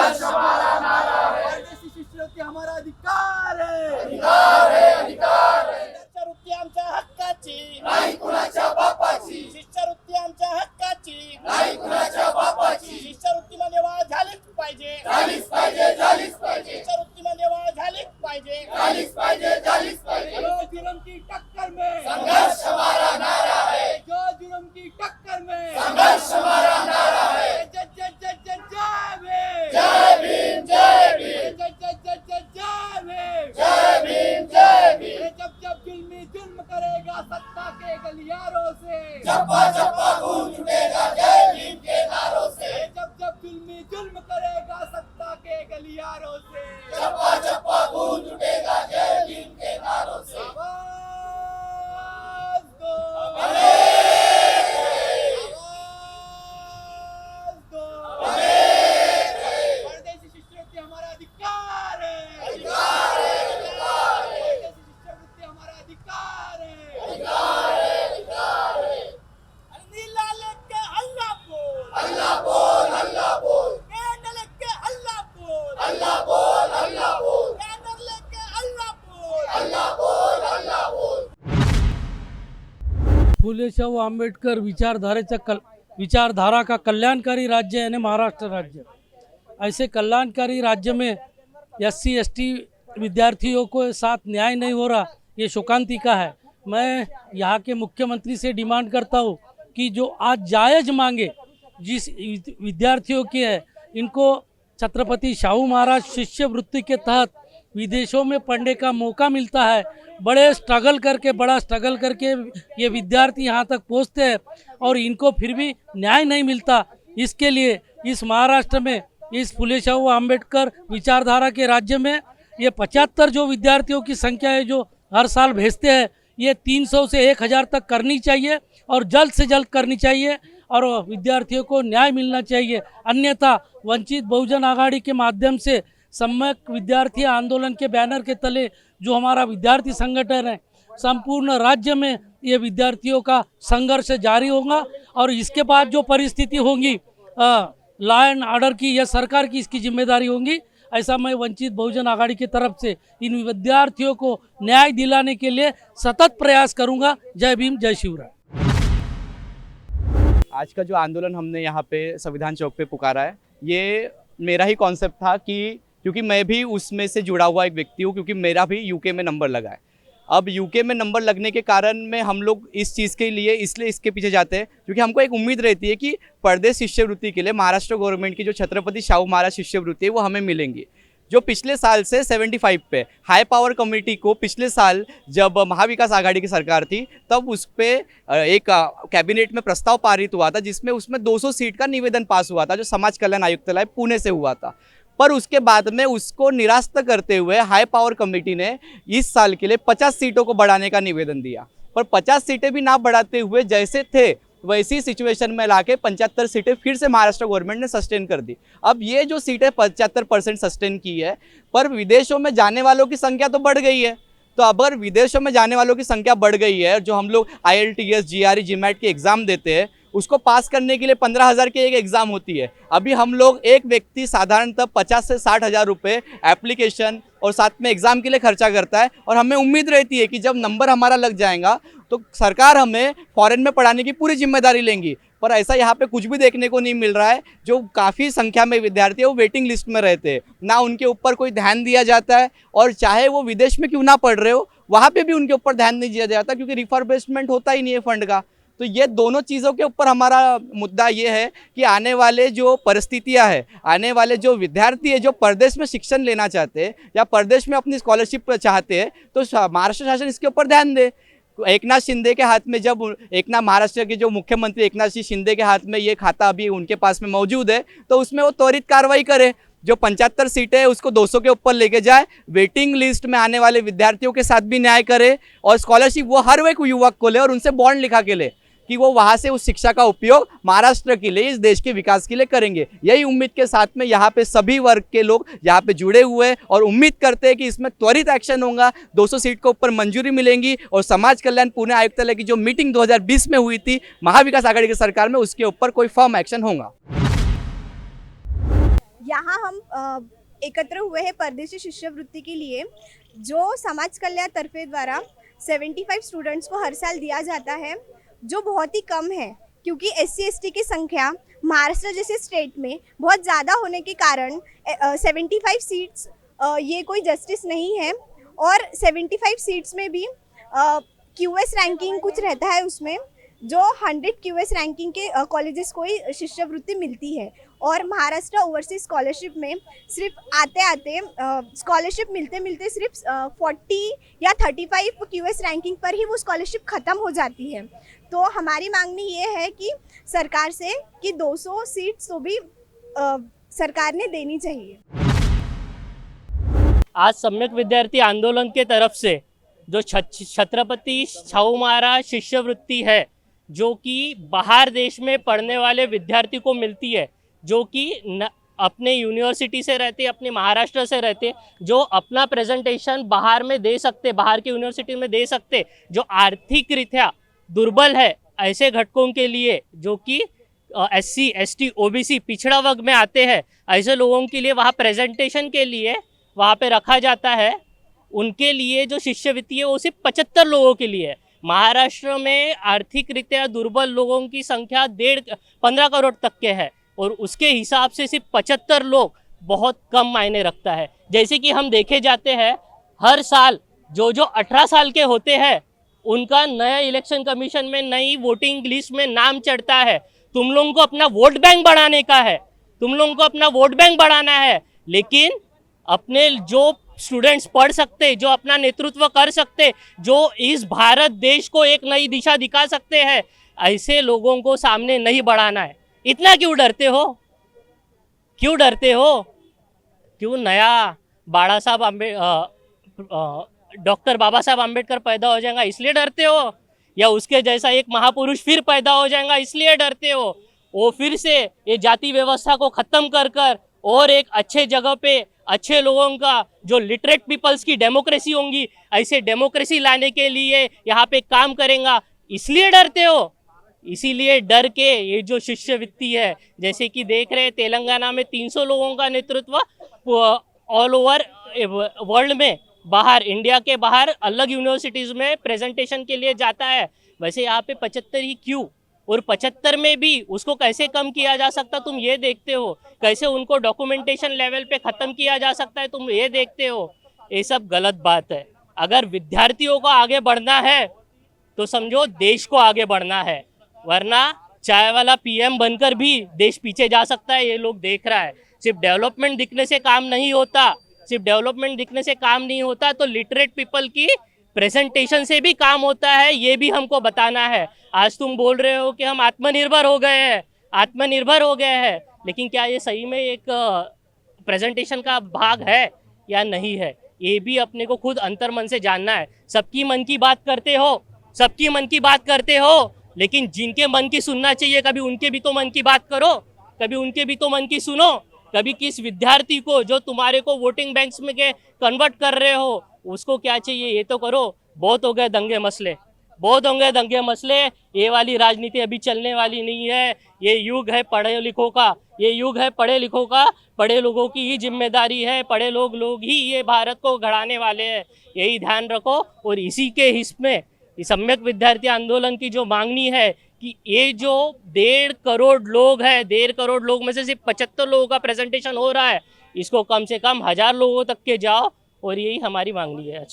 संघर्ष हमारा नारा है। परदेशी शिष्यवृत्ती हमारा अधिकार है, अधिकार है, अधिकार है। शिष्यवृत्ती आमच्या हक्काची, नाही कुणाच्या बापाची, शिष्यवृत्ती आमच्या हक्काची, नाही कुणाच्या बापाची। शिष्यवृत्तीमध्ये वाढ झालीच पाहिजे, झालीच पाहिजे, झालीच पाहिजे, शिष्यवृत्तीमध्ये वाढ झालीच पाहिजे, झालीच पाहिजे, झालीच पाहिजे। जो जुल्म की टक्कर में, संघर्ष हमारा नारा है। जो जुल्म की टक्कर में, संघर्ष हमारा नारा है। जय जय जय जय जय भीम, जय भीम, जय भीम, जय जय जय जय जय भीम। जय भीम, जय भीम। जब जब जुल्मी जुल्म करेगा सत्ता के गलियारों से, चप्पा चप्पा गूंज उठेगा जय भीम के नारों से। जब जब जुल्मी जुल्म करेगा सत्ता के गलियारों से, चप्पा चप्पा गूंज उठेगा जय भीम के नारों से। आवाज दो, अनेक आवाज दो। है, परदेशी शिष्यवृत्ति हमारा अधिकार है, अधिकार है, अधिकार है, परदेशी शिष्यवृत्ति हमारा अधिकार है। अधिकार है, अधिकार है। नीला लेके हल्ला बोल, अल्लाह बोल, अल्लाह बोल, बैनर लेके हल्ला बोल, अल्लाह बोल, अल्लाह बोल, बैनर लेके हल्ला बोल। अल्लाह बोल, अल्लाह बोल। फुले शाहू आंबेडकर विचारधारा का कल्याणकारी राज्य यानी महाराष्ट्र राज्य। ऐसे कल्याणकारी राज्य में SC ST विद्यार्थियों को साथ न्याय नहीं हो रहा, ये शोकांतिका है। मैं यहाँ के मुख्यमंत्री से डिमांड करता हूँ कि जो आज जायज़ मांगे जिस विद्यार्थियों की है, इनको छत्रपति शाहू महाराज शिष्यवृत्ति के तहत विदेशों में पढ़ने का मौका मिलता है। बड़ा स्ट्रगल करके ये विद्यार्थी यहाँ तक पहुँचते हैं और इनको फिर भी न्याय नहीं मिलता। इसके लिए इस महाराष्ट्र में इस फुले शाहू आंबेडकर विचारधारा के राज्य में ये 75 जो विद्यार्थियों की संख्या है जो हर साल भेजते हैं, ये 300 से 1000 तक करनी चाहिए और जल्द से जल्द करनी चाहिए और विद्यार्थियों को न्याय मिलना चाहिए। अन्यथा वंचित बहुजन आघाड़ी के माध्यम से सम्यक विद्यार्थी आंदोलन के बैनर के तले जो हमारा विद्यार्थी संगठन है, संपूर्ण राज्य में ये विद्यार्थियों का संघर्ष जारी होगा और इसके बाद जो परिस्थिति होगी लॉ एंड ऑर्डर की या सरकार की इसकी जिम्मेदारी होगी। ऐसा मैं वंचित बहुजन आघाड़ी की तरफ से इन विद्यार्थियों को न्याय दिलाने के लिए सतत प्रयास करूंगा। जय भीम, जय शिवराय। आज का जो आंदोलन हमने यहाँ पे संविधान चौक पे पुकारा है, ये मेरा ही कॉन्सेप्ट था कि क्योंकि मैं भी उसमें से जुड़ा हुआ एक व्यक्ति हूँ, क्योंकि मेरा भी यूके में नंबर लगा है। अब यूके में नंबर लगने के कारण में हम लोग इस चीज़ के लिए इसलिए इसके पीछे जाते हैं क्योंकि हमको एक उम्मीद रहती है कि परदेश शिष्यवृत्ति के लिए महाराष्ट्र गवर्नमेंट की जो छत्रपति शाहू महाराज शिष्यवृत्ति है वो हमें मिलेंगी, जो पिछले साल से 75 पे हाई पावर कमेटी को पिछले साल जब महाविकास आघाड़ी की सरकार थी तब उस पर एक कैबिनेट में प्रस्ताव पारित हुआ था जिसमें उसमें 200 सीट का निवेदन पास हुआ था जो समाज कल्याण आयुक्तालय पुणे से हुआ था। पर उसके बाद में उसको निरस्त करते हुए हाई पावर कमेटी ने इस साल के लिए 50 सीटों को बढ़ाने का निवेदन दिया, पर 50 सीटें भी ना बढ़ाते हुए जैसे थे वैसी सिचुएशन में लाके 75 सीटें फिर से महाराष्ट्र गवर्नमेंट ने सस्टेन कर दी। अब ये जो सीटें 75% सस्टेन की है, पर विदेशों में जाने वालों की संख्या तो बढ़ गई है। तो अगर विदेशों में जाने वालों की संख्या बढ़ गई है, जो हम लोग IELTS GRE GMAT की एग्ज़ाम देते हैं उसको पास करने के लिए 15,000 की एक एग्ज़ाम होती है। अभी हम लोग एक व्यक्ति साधारणतः 50 से 60,000 रुपये एप्लीकेशन और साथ में एग्ज़ाम के लिए खर्चा करता है और हमें उम्मीद रहती है कि जब नंबर हमारा लग जाएगा तो सरकार हमें फॉरेन में पढ़ाने की पूरी जिम्मेदारी लेंगी। पर ऐसा यहाँ पे कुछ भी देखने को नहीं मिल रहा है। जो काफ़ी संख्या में विद्यार्थी है वो वेटिंग लिस्ट में रहते हैं, ना उनके ऊपर कोई ध्यान दिया जाता है और चाहे वो विदेश में क्यों ना पढ़ रहे हो वहाँ पे भी उनके ऊपर ध्यान नहीं दिया जाता क्योंकि रिफर्बिशमेंट होता ही नहीं है फंड का। तो ये दोनों चीज़ों के ऊपर हमारा मुद्दा ये है कि आने वाले जो परिस्थितियां है, आने वाले जो विद्यार्थी है जो परदेश में शिक्षण लेना चाहते हैं या परदेश में अपनी स्कॉलरशिप चाहते हैं तो महाराष्ट्र शासन इसके ऊपर ध्यान दे। एकनाथ शिंदे के हाथ में, जब महाराष्ट्र के जो मुख्यमंत्री एकनाथ जी शिंदे के हाथ में ये खाता अभी उनके पास में मौजूद है तो उसमें वो त्वरित कार्रवाई करे। जो 75 सीटें है उसको 200 के ऊपर लेके जाए, वेटिंग लिस्ट में आने वाले विद्यार्थियों के साथ भी न्याय करे और स्कॉलरशिप वो हर एक युवक को ले और उनसे बॉन्ड लिखा के ले कि वो वहाँ से उस शिक्षा का उपयोग महाराष्ट्र के लिए, इस देश के विकास के लिए करेंगे। यही उम्मीद के साथ में यहाँ पे सभी वर्ग के लोग यहाँ पे जुड़े हुए हैं और उम्मीद करते हैं कि इसमें त्वरित एक्शन होगा, 200 सीट के ऊपर मंजूरी मिलेंगी और समाज कल्याण पुणे आयुक्तालय की जो मीटिंग 2020 में हुई थी महाविकास आघाड़ी की सरकार में, उसके ऊपर कोई फर्म एक्शन होगा। यहाँ हम एकत्र हुए हैं परदेशी शिष्यवृत्ति के लिए, जो समाज कल्याण तरफे द्वारा 75 स्टूडेंट्स को हर साल दिया जाता है, जो बहुत ही कम है क्योंकि SC ST की संख्या महाराष्ट्र जैसे स्टेट में बहुत ज़्यादा होने के कारण 75 सीट्स ये कोई जस्टिस नहीं है। और 75 सीट्स में भी QS रैंकिंग कुछ रहता है, उसमें जो 100 QS रैंकिंग के कॉलेजेस को ही शिष्यवृत्ति मिलती है। और महाराष्ट्र ओवरसीज स्कॉलरशिप में सिर्फ आते आते स्कॉलरशिप मिलते मिलते सिर्फ 40 या 35 QS रैंकिंग पर ही वो स्कॉलरशिप ख़त्म हो जाती है। तो हमारी मांगनी ये है कि सरकार से कि 200 सीट्स तो भी सरकार ने देनी चाहिए। आज सम्यक विद्यार्थी आंदोलन के तरफ से जो छत्रपति शाहू महाराज शिष्यवृत्ति है, जो कि बाहर देश में पढ़ने वाले विद्यार्थी को मिलती है, जो कि अपने यूनिवर्सिटी से रहते, अपने महाराष्ट्र से रहते, जो अपना प्रेजेंटेशन बाहर में दे सकते, बाहर की यूनिवर्सिटी में दे सकते, जो आर्थिक रीत्या दुर्बल है, ऐसे घटकों के लिए, जो कि SC ST OBC पिछड़ा वर्ग में आते हैं, ऐसे लोगों के लिए वहाँ प्रेजेंटेशन के लिए वहाँ पे रखा जाता है। उनके लिए जो शिष्यवृत्ति है वो सिर्फ 75 लोगों के लिए है। महाराष्ट्र में आर्थिक रीत्या दुर्बल लोगों की संख्या 15 करोड़ तक के है, और उसके हिसाब से सिर्फ 75 लोग बहुत कम मायने रखता है। जैसे कि हम देखे जाते हैं, हर साल जो 18 साल के होते हैं उनका नया इलेक्शन कमीशन में नई वोटिंग लिस्ट में नाम चढ़ता है। तुम लोगों को अपना वोट बैंक बढ़ाने का है, तुम लोगों को अपना वोट बैंक बढ़ाना है, लेकिन अपने जो स्टूडेंट्स पढ़ सकते, जो अपना नेतृत्व कर सकते, जो इस भारत देश को एक नई दिशा दिखा सकते हैं, ऐसे लोगों को सामने नहीं बढ़ाना है। इतना क्यों डरते हो? क्यों डरते हो? क्यों नया डॉक्टर बाबा साहब आम्बेडकर पैदा हो जाएगा इसलिए डरते हो? या उसके जैसा एक महापुरुष फिर पैदा हो जाएगा इसलिए डरते हो? वो फिर से ये जाति व्यवस्था को ख़त्म कर कर और एक अच्छे जगह पे अच्छे लोगों का जो लिटरेट पीपल्स की डेमोक्रेसी होंगी, ऐसे डेमोक्रेसी लाने के लिए यहाँ पे काम करेगा, इसलिए डरते हो? इसीलिए डर के ये जो शिष्यवृत्ति है, जैसे कि देख रहे तेलंगाना में 300 लोगों का नेतृत्व ऑल ओवर वर्ल्ड में, बाहर इंडिया के बाहर अलग यूनिवर्सिटीज़ में प्रेजेंटेशन के लिए जाता है, वैसे यहाँ पे 75 ही क्यों? और 75 में भी उसको कैसे कम किया जा सकता तुम ये देखते हो? कैसे उनको डॉक्यूमेंटेशन लेवल पे ख़त्म किया जा सकता है तुम ये देखते हो? ये सब गलत बात है। अगर विद्यार्थियों को आगे बढ़ना है तो समझो देश को आगे बढ़ना है, वरना चाय वाला PM बनकर भी देश पीछे जा सकता है। ये लोग देख रहा है। सिर्फ डेवलपमेंट दिखने से काम नहीं होता, सिर्फ डेवलपमेंट दिखने से काम नहीं होता, तो लिटरेट पीपल की प्रेजेंटेशन से भी काम होता है, ये भी हमको बताना है। आज तुम बोल रहे हो कि हम आत्मनिर्भर हो गए हैं, आत्मनिर्भर हो गए हैं, लेकिन क्या ये सही में एक प्रेजेंटेशन का भाग है या नहीं है? ये भी अपने को खुद अंतर्मन से जानना है। सबकी मन की बात करते हो, सबकी मन की बात करते हो, लेकिन जिनके मन की सुनना चाहिए, कभी उनके भी तो मन की बात करो, कभी उनके भी तो मन की सुनो। कभी किस विद्यार्थी को जो तुम्हारे को वोटिंग बैंक्स में के कन्वर्ट कर रहे हो, उसको क्या चाहिए ये तो करो। बहुत हो गए दंगे मसले, बहुत होंगे दंगे मसले। ये वाली राजनीति अभी चलने वाली नहीं है। ये युग है पढ़े लिखों का, ये युग है पढ़े लिखों का। पढ़े लोगों की ही जिम्मेदारी है, पढ़े लोग ही ये भारत को गढ़ाने वाले हैं, यही ध्यान रखो। और इसी के हिस्से में सम्यक विद्यार्थी आंदोलन की जो मांगनी है कि ये जो 1.5 करोड़ लोग हैं, 1.5 करोड़ लोग में से सिर्फ 75 लोगों का प्रेजेंटेशन हो रहा है, इसको कम से कम 1000 लोगों तक के जाओ, और यही हमारी मांगनी है।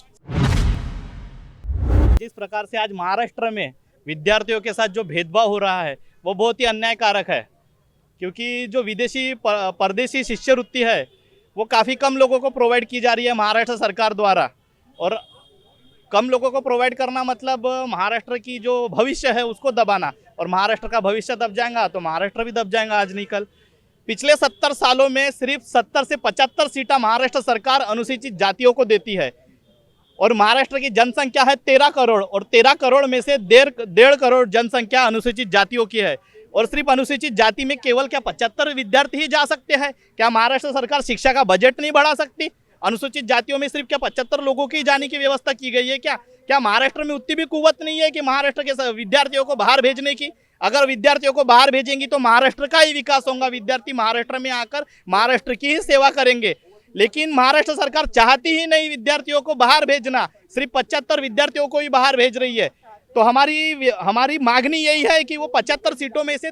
जिस प्रकार से आज महाराष्ट्र में विद्यार्थियों के साथ जो भेदभाव हो रहा है वो बहुत ही अन्यायकारक है, क्योंकि जो विदेशी परदेशी शिष्यवृत्ति है वो काफ़ी कम लोगों को प्रोवाइड की जा रही है महाराष्ट्र सरकार द्वारा। और कम लोगों को प्रोवाइड करना मतलब महाराष्ट्र की जो भविष्य है उसको दबाना, और महाराष्ट्र का भविष्य दब जाएगा तो महाराष्ट्र भी दब जाएगा आज नहीं कल। पिछले 70 सालों में सिर्फ 70 से 75 सीटें महाराष्ट्र सरकार अनुसूचित जातियों को देती है, और महाराष्ट्र की जनसंख्या है 13 करोड़, और 13 करोड़ में से 1.5 करोड़ जनसंख्या अनुसूचित जातियों की है। और सिर्फ अनुसूचित जाति में केवल क्या 75 विद्यार्थी ही जा सकते हैं? क्या महाराष्ट्र सरकार शिक्षा का बजट नहीं बढ़ा सकती? अनुसूचित जातियों में सिर्फ क्या 75 लोगों की जाने की व्यवस्था की गई है? क्या महाराष्ट्र में उतनी भी कुव्वत नहीं है कि महाराष्ट्र के विद्यार्थियों को बाहर भेजने की? अगर विद्यार्थियों को बाहर भेजेंगी तो महाराष्ट्र का ही विकास होगा, विद्यार्थी महाराष्ट्र में आकर महाराष्ट्र की ही सेवा करेंगे। लेकिन महाराष्ट्र सरकार चाहती ही नहीं विद्यार्थियों को बाहर भेजना, सिर्फ 75 विद्यार्थियों को ही बाहर भेज रही है। तो हमारी मांगनी यही है कि वो 75 सीटों में से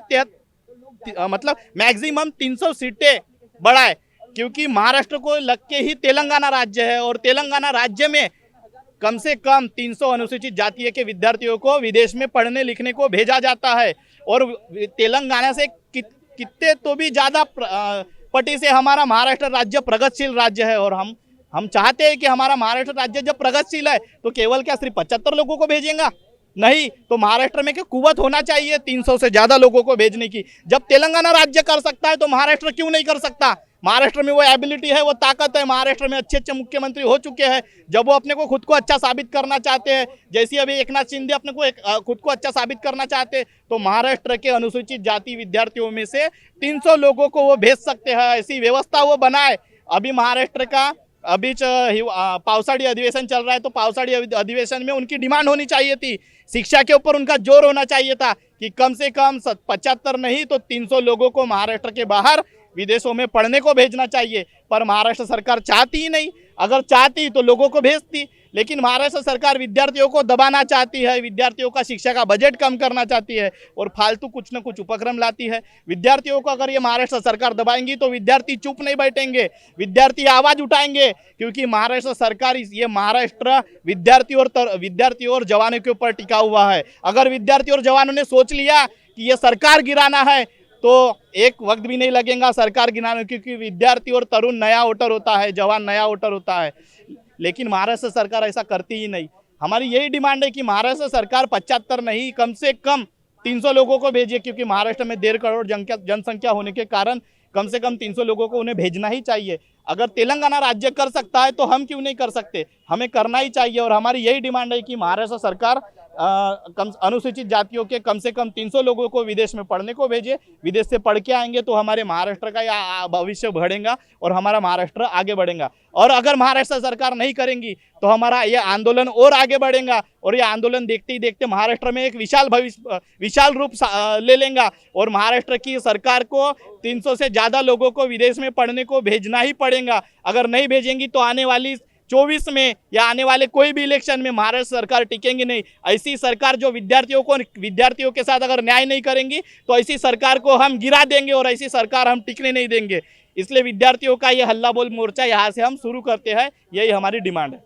मतलब मैक्सिमम 300 सीटें बढ़ाए, क्योंकि महाराष्ट्र को लग के ही तेलंगाना राज्य है और तेलंगाना राज्य में कम से कम 300 अनुसूचित जाति के विद्यार्थियों को विदेश में पढ़ने लिखने को भेजा जाता है। और तेलंगाना से कितने तो भी ज़्यादा पटी से हमारा महाराष्ट्र राज्य प्रगतिशील राज्य है। और हम चाहते हैं कि हमारा महाराष्ट्र राज्य जब प्रगतिशील है तो केवल क्या सिर्फ 75 लोगों को भेजेगा? नहीं, तो महाराष्ट्र में क्या कुवत होना चाहिए 300 से ज़्यादा लोगों को भेजने की। जब तेलंगाना राज्य कर सकता है तो महाराष्ट्र क्यों नहीं कर सकता? महाराष्ट्र में वो एबिलिटी है, वो ताकत है। महाराष्ट्र में अच्छे अच्छे मुख्यमंत्री हो चुके हैं। जब वो अपने को खुद को अच्छा साबित करना चाहते हैं, जैसे अभी एकनाथ शिंदे अपने को खुद को अच्छा साबित करना चाहते हैं, तो महाराष्ट्र के अनुसूचित जाति विद्यार्थियों में से 300 लोगों को वो भेज सकते हैं। ऐसी व्यवस्था वो बनाए। अभी महाराष्ट्र का पावसाड़ी अधिवेशन चल रहा है, तो पावसाड़ी अधिवेशन में उनकी डिमांड होनी चाहिए थी, शिक्षा के ऊपर उनका जोर होना चाहिए था कि कम से कम 75 नहीं तो 300 लोगों को महाराष्ट्र के बाहर विदेशों में पढ़ने को भेजना चाहिए। पर महाराष्ट्र सरकार चाहती ही नहीं। अगर चाहती तो लोगों को भेजती, लेकिन महाराष्ट्र सरकार विद्यार्थियों को दबाना चाहती है, विद्यार्थियों का शिक्षा का बजट कम करना चाहती है और फालतू कुछ न कुछ उपक्रम लाती है। विद्यार्थियों को अगर ये महाराष्ट्र सरकार दबाएंगी तो विद्यार्थी चुप नहीं बैठेंगे, विद्यार्थी आवाज़ उठाएंगे, क्योंकि महाराष्ट्र सरकार ये महाराष्ट्र विद्यार्थी और जवानों के ऊपर टिका हुआ है। अगर विद्यार्थी और जवानों ने सोच लिया कि ये सरकार गिराना है तो एक वक्त भी नहीं लगेगा सरकार गिराने, क्योंकि विद्यार्थी और तरुण नया वोटर होता है, जवान नया वोटर होता है। लेकिन महाराष्ट्र सरकार ऐसा करती ही नहीं। हमारी यही डिमांड है कि महाराष्ट्र सरकार 75 नहीं कम से कम 300 लोगों को भेजे, क्योंकि महाराष्ट्र में 1.5 करोड़ जनसंख्या होने के कारण कम से कम 300 लोगों को उन्हें भेजना ही चाहिए। अगर तेलंगाना राज्य कर सकता है तो हम क्यों नहीं कर सकते? हमें करना ही चाहिए। और हमारी यही डिमांड है कि महाराष्ट्र सरकार अनुसूचित जातियों के कम से कम 300 लोगों को विदेश में पढ़ने को भेजे। विदेश से पढ़ के आएंगे तो हमारे महाराष्ट्र का भविष्य बढ़ेगा और हमारा महाराष्ट्र आगे बढ़ेगा। और अगर महाराष्ट्र सरकार नहीं करेंगी तो हमारा ये आंदोलन और आगे बढ़ेगा और ये आंदोलन देखते ही देखते महाराष्ट्र में एक विशाल रूप ले लेगा और महाराष्ट्र की सरकार को 300 से ज़्यादा लोगों को विदेश में पढ़ने को भेजना ही पड़ेगा। अगर नहीं भेजेंगी तो आने वाली 24 में या आने वाले कोई भी इलेक्शन में महाराष्ट्र सरकार टिकेंगी नहीं। ऐसी सरकार जो विद्यार्थियों के साथ अगर न्याय नहीं करेंगी तो ऐसी सरकार को हम गिरा देंगे और ऐसी सरकार हम टिकने नहीं देंगे। इसलिए विद्यार्थियों का ये हल्ला बोल मोर्चा यहाँ से हम शुरू करते हैं, यही हमारी डिमांड है।